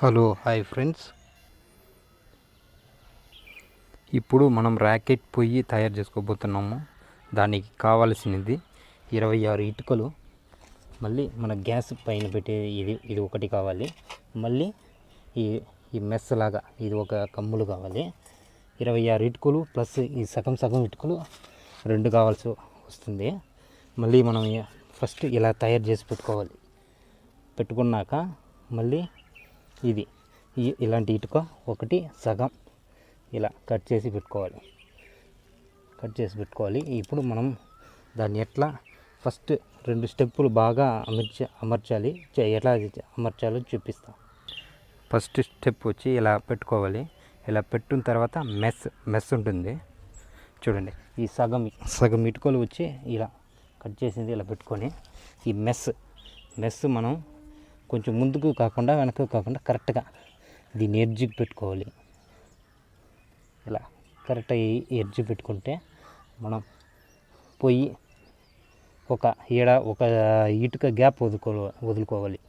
Hello hi friends, ఇప్పుడు మనం racket పొయ్యి తయారు చేసుకోబోతున్నాము. దానికి కావాల్సినది 26 ఇటుకలు, మళ్ళీ మన గ్యాస్ పైన పెట్టే ఇది ఒకటి కావాలి. మళ్ళీ ఈ ఈ మెస్ లాగా ఇది ఒక కమ్ములు కావాలి. 26 ఇటుకలు ప్లస్ ఈ సగం సగం ఇటుకలు 2 కావాల్సి వస్తుంది. మళ్ళీ మనం ఫస్ట్ ఇలా తయారు చేసి పెట్టుకున్నాక మళ్ళీ ఇది ఇలాంటి ఇటుక ఒకటి సగం ఇలా కట్ చేసి పెట్టుకోవాలి. ఇప్పుడు మనం దాన్ని ఎట్లా ఫస్ట్ 2 స్టెప్పులు బాగా అమర్చాలి. ఎట్లా అమర్చాలో చూపిస్తాం. ఫస్ట్ స్టెప్ వచ్చి ఇలా పెట్టుకోవాలి. ఇలా పెట్టిన తర్వాత మెస్ ఉంటుంది చూడండి. ఈ సగం ఇటుకలు వచ్చి ఇలా కట్ చేసింది ఇలా పెట్టుకొని ఈ మెస్ మనం కొంచెం ముందుకు కాకుండా వెనక్కి కాకుండా కరెక్ట్గా దీన్ని ఎడ్జ్కి పెట్టుకోవాలి. ఇలా కరెక్ట్గా ఎడ్జ్ పెట్టుకుంటే మనం పొయ్యి ఒక ఇటుక గ్యాప్ వదులుకోవాలి.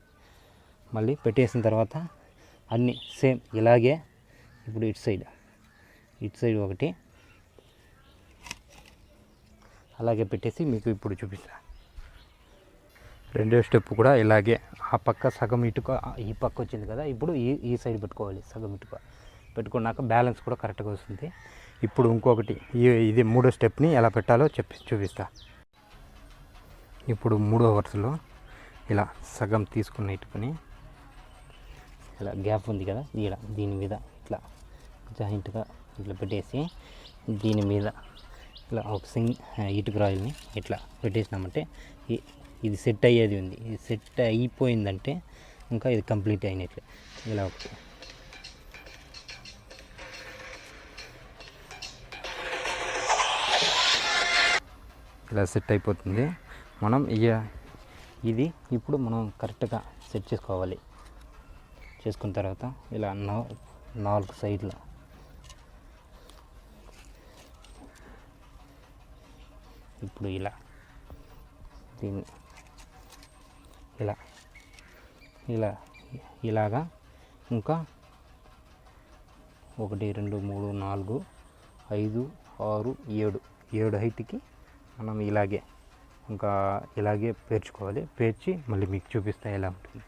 మళ్ళీ పెట్టేసిన తర్వాత అన్నీ సేమ్ ఇలాగే ఇప్పుడు ఇటు సైడ్ ఒకటి అలాగే పెట్టేసి మీకు ఇప్పుడు చూపిస్తా. రెండో స్టెప్ కూడా ఇలాగే ఆ పక్క సగం ఇటుక ఈ పక్క వచ్చింది కదా, ఇప్పుడు ఈ సైడ్ పెట్టుకోవాలి. సగం ఇటుక పెట్టుకున్నాక బ్యాలెన్స్ కూడా కరెక్ట్గా వస్తుంది. ఇప్పుడు ఇంకొకటి ఇది మూడో స్టెప్ని ఎలా పెట్టాలో చూపిస్తా. ఇప్పుడు మూడో వరుసలో ఇలా సగం తీసుకున్న ఇటుకని ఇలా గ్యాప్ ఉంది కదా, దీని మీద ఇట్లా జాయింట్గా ఇట్లా పెట్టేసి దీని మీద ఇలా ఒక ఇటుక రాయిల్ని ఇట్లా పెట్టేసినామంటే ఇది సెట్ అయ్యేది ఉంది. ఇది సెట్ అయిపోయిందంటే ఇంకా ఇది కంప్లీట్ అయినట్లే. ఇలా ఒకటి ఇలా సెట్ అయిపోతుంది. మనం ఇది ఇప్పుడు మనం కరెక్ట్గా సెట్ చేసుకోవాలి. చేసుకున్న తర్వాత ఇలా 4 సైడ్ల ఇప్పుడు దీన్ని ఇలాగా ఇంకా 1 2 3 4 5 6 7 హైట్కి మనం ఇలాగే పేర్చుకోవాలి. పేర్చి మళ్ళీ మీకు చూపిస్తా ఎలా ఉంటుంది.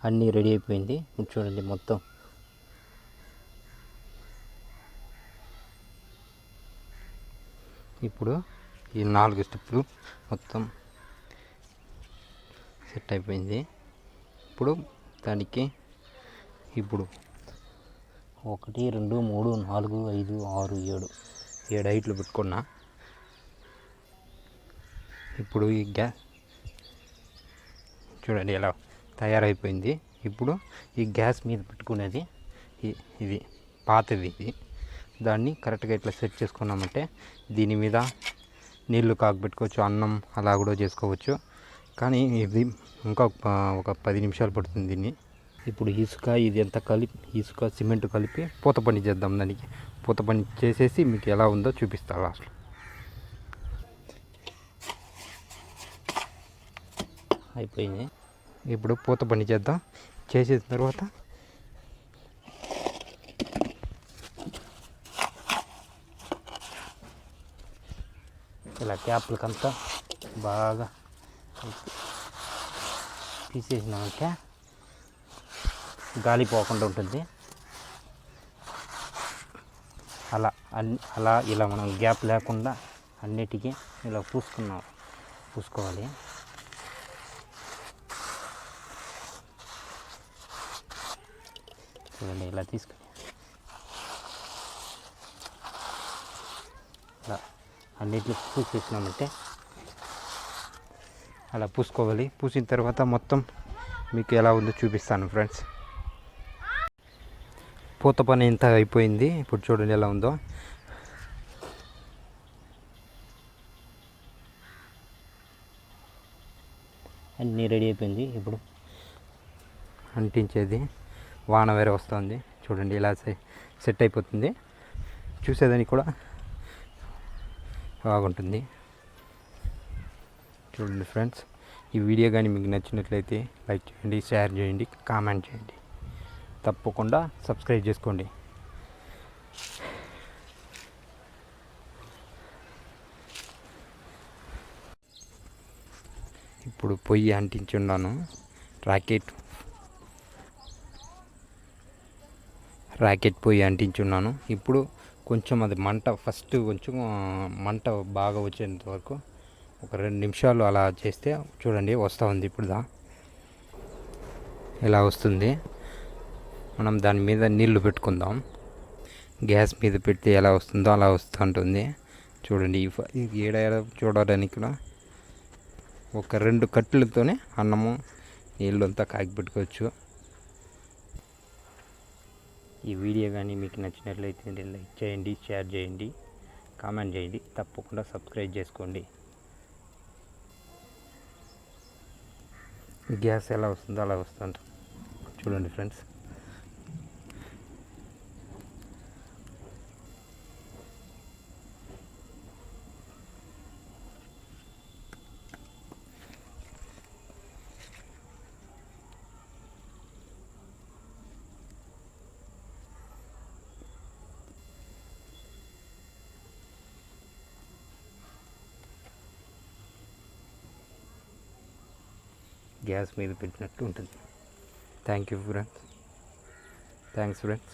అన్నీ రెడీ అయిపోయింది చూడండి. మొత్తం ఇప్పుడు ఈ 4 స్టెప్పులు మొత్తం సెట్ అయిపోయింది. ఇప్పుడు దానికి 1 2 3 4 5 6 7 హైట్లు పెట్టుకున్నా. ఇప్పుడు ఈ గ్యాస్ చూడండి ఎలా తయారైపోయింది. ఇప్పుడు ఈ గ్యాస్ మీద పెట్టుకునేది ఇది పాతది. దాన్ని కరెక్ట్గా ఇట్లా సెట్ చేసుకున్నామంటే దీని మీద నీళ్లు కాగబెట్టుకోవచ్చు, అన్నం అలా కూడా చేసుకోవచ్చు. కానీ ఇది ఇంకా ఒక 10 నిమిషాలు పడుతుంది దీన్ని. ఇప్పుడు ఇసుక సిమెంట్ కలిపి పూత పని చేద్దాం. దానికి పూత పని చేసేసి మీకు ఎలా ఉందో చూపిస్తా లాస్ట్లో. అయిపోయింది. ఇప్పుడు పూత పని చేద్దాం. చేసిన తర్వాత ఇలా క్యాప్లకంతా బాగా తీసేసినామంటే గాలి పోకుండా ఉంటుంది. ఇలా మనం గ్యాప్ లేకుండా అన్నిటికీ ఇలా పూసుకోవాలి. చూడండి ఇలా తీసుకొని ఇలా అన్నిటిని పూసేసినామంటే అలా పూసుకోవాలి. పూసిన తర్వాత మొత్తం మీకు ఎలా ఉందో చూపిస్తాను ఫ్రెండ్స్. పూత పని ఎంత అయిపోయింది. ఇప్పుడు చూడండి ఎలా ఉందో. అన్నీ రెడీ అయిపోయింది. ఇప్పుడు అంటించేది వాన వేరే వస్తుంది చూడండి. ఇలా సెట్ అయిపోతుంది. చూసేదానికి కూడా బాగుంటుంది. చూడండి ఫ్రెండ్స్, ఈ వీడియో కానీ మీకు నచ్చినట్లయితే లైక్ చేయండి, షేర్ చేయండి, కామెంట్ చేయండి, తప్పకుండా సబ్స్క్రైబ్ చేసుకోండి. ఇప్పుడు పొయ్యి అంటించున్నాను. రాకెట్ పొయ్యి అంటించున్నాను. ఇప్పుడు కొంచెం అది మంట ఫస్ట్ కొంచెం మంట బాగా వచ్చేంత వరకు ఒక 2 నిమిషాలు అలా చేస్తే చూడండి వస్తూ ఉంది. ఇప్పుడు ఇలా వస్తుంది. మనం దాని మీద నీళ్లు పెట్టుకుందాం. గ్యాస్ మీద పెడితే ఎలా వస్తుందో అలా వస్తూ ఉంటుంది. చూడండి ఏడ చూడడానికి కూడా ఒక 2 కట్టెలతోనే అన్నము నీళ్ళు అంతా కాగి పెట్టుకోవచ్చు. ఈ వీడియో కానీ మీకు నచ్చినట్లయితే లైక్ చేయండి, షేర్ చేయండి, కామెంట్ చేయండి, తప్పకుండా సబ్స్క్రైబ్ చేసుకోండి. గ్యాస్ ఎలా వస్తుందో అలా వస్తుంట చూడండి ఫ్రెండ్స్. గ్యాస్ మీద పెట్టినట్టు ఉంటుంది. Thanks friends.